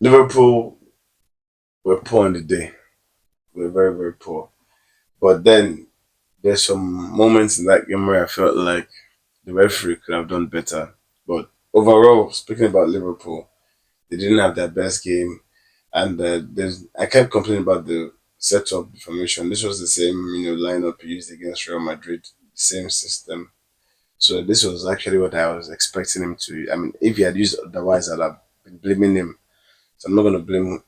Liverpool were poor on the day. We were very, very poor. But then there's some moments in that game where I felt like the referee could have done better. But overall, speaking about Liverpool, they didn't have their best game, and I kept complaining about the setup, the formation. This was the same, lineup used against Real Madrid, same system. So this was actually what I was expecting him to. I mean, if he had used otherwise, I'd have been blaming him. So I'm not going to blame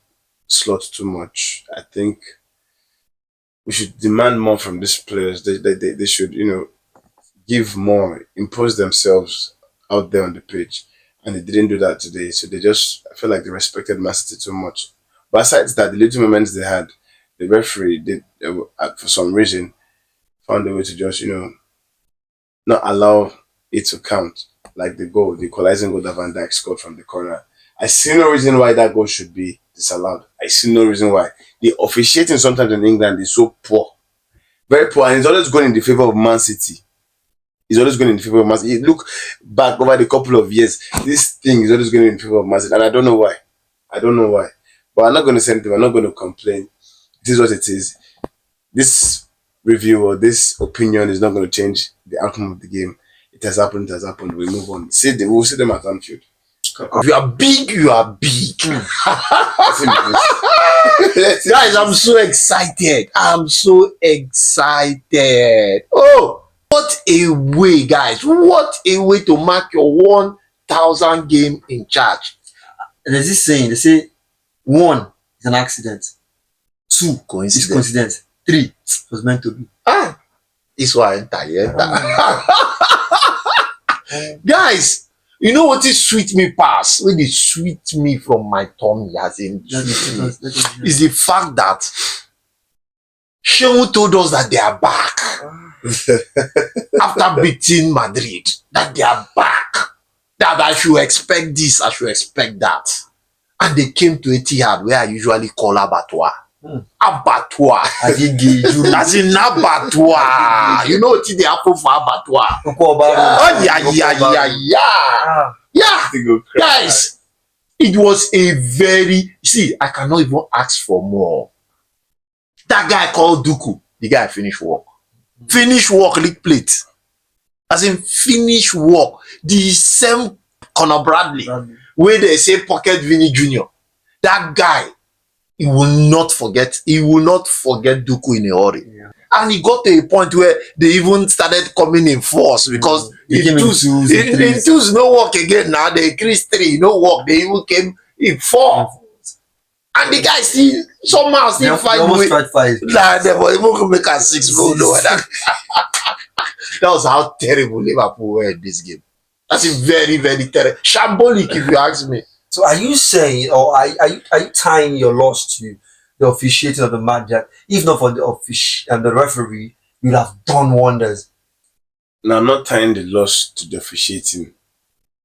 Slot too much. I think we should demand more from these players. They should, give more, impose themselves out there on the pitch. And they didn't do that today. So I feel like they respected Man City too much. But aside that, the little moments they had, the referee did, for some reason, found a way to just, not allow it to count. Like the equalizing goal that Van Dijk scored from the corner. I see no reason why that goal should be disallowed. I see no reason why. The officiating sometimes in England is so poor. Very poor. And it's always going in the favor of Man City. It's always going in favor of Man City. Look back over the couple of years, this thing is always going in favor of Man City, and I don't know why. I don't know why. But I'm not going to say anything. I'm not going to complain. This is what it is. This review or this opinion is not going to change the outcome of the game. It has happened. It has happened. We move on. We'll see them at Anfield. If you are big, you are big. Guys, I'm so excited. I'm so excited. Oh! What a way, guys. What a way to mark your 1,000 game in charge. There's this saying, they say, 1 is an accident. 2 is Coincidence. coincidence. 3 was meant to be. This one enter. Guys, you know what is sweet me pass? When it sweet me from my tummy, as in is the fact that Shehu told us that they are back. After beating Madrid, that they are back. That I should expect this, I should expect that. And they came to Etihad, where I usually call Abattoir. Abattoir. As in Abattoir. You know what they happen for Abattoir? Oh, yeah. Guys, it was a very... See, I cannot even ask for more. That guy called Duku, the guy finished work. Finish work, lick plate. As in finish work. The same Conor Bradley, where they say Pocket Vinny Jr. That guy, he will not forget Duku in a hurry. Yeah. And he got to a point where they even started coming in force because in twos no work again now. They increased 3, no work. They even came in 4. And the guy somehow still find way. Nah, they were even make a 6 goal. That was how terrible Liverpool were in this game. That's a very, very terrible. Shambolic, if you ask me. So are you saying, or are you tying your loss to the officiating of the match, that if not for the and the referee, you'd have done wonders? No, I'm not tying the loss to the officiating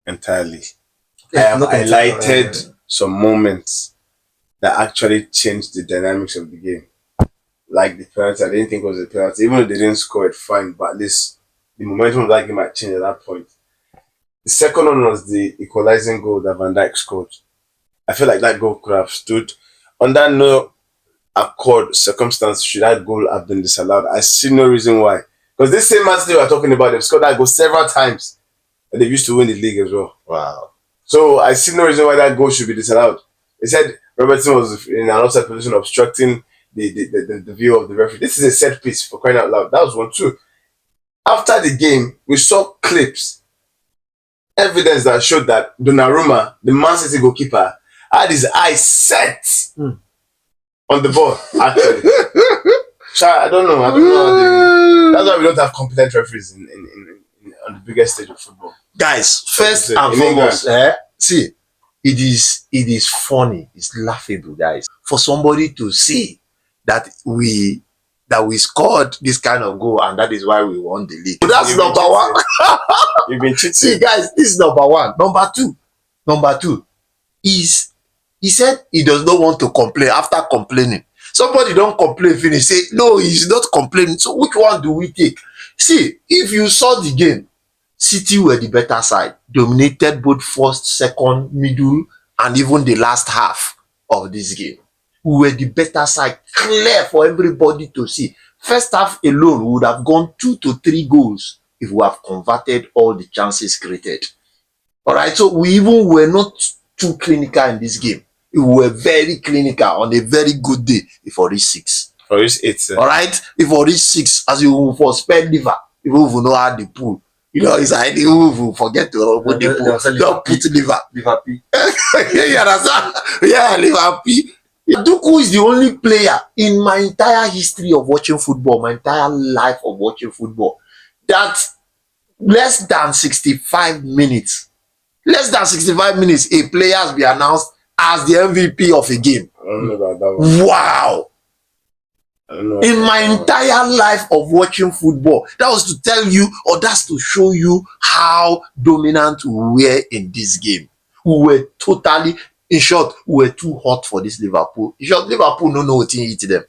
entirely. I have highlighted some moments that actually changed the dynamics of the game. Like the penalty, I didn't think it was a penalty. Even though they didn't score it, fine. But at least the momentum of that game might change at that point. The second one was the equalizing goal that Van Dijk scored. I feel like that goal could have stood. Under no accord circumstance should that goal have been disallowed. I see no reason why. Because this same match they were talking about, they've scored that goal several times. And they used to win the league as well. Wow. So I see no reason why that goal should be disallowed. They said Robertson was in an offside position obstructing the view of the referee. This is a set piece, for crying out loud. That was 1-2. After the game, we saw clips, evidence that showed that Donnarumma, the Man City goalkeeper, had his eyes set on the ball, actually. So I don't know. That's why we don't have competent referees on the biggest stage of football. Guys, first and foremost, see, it is funny, it's laughable, guys, for somebody to say that we scored this kind of goal and that is why we won the league. That's number one. You've been cheating. See, guys, this is number one. Number two is he said he does not want to complain after complaining. Somebody don't complain, finish. Say, no, he's not complaining. So which one do we take? See, if you saw the game, City were the better side. Dominated both first, second, middle, and even the last half of this game. We were the better side, clear for everybody to see. First half alone, we would have gone 2 to 3 goals if we have converted all the chances created. All right, so we even were not too clinical in this game. We were very clinical on a very good day if we reach 6. For this eight, All right, if we reach 6, as you for spend liver, even if we know how the pool, it's like even if we forget to put the pool, don't put liver. Liverpool. Yeah, you understand? Yeah, Liverpool. Duku is the only player in my entire history of watching football, my entire life of watching football, that less than 65 minutes, a player has been announced as the MVP of a game. I don't know about that one. Wow. I don't know In about my that one. entire life of watching football, that was to tell you, or that's to show you how dominant we were in this game. We were totally, in short, we were too hot for this Liverpool. In short, Liverpool no know what to eat them.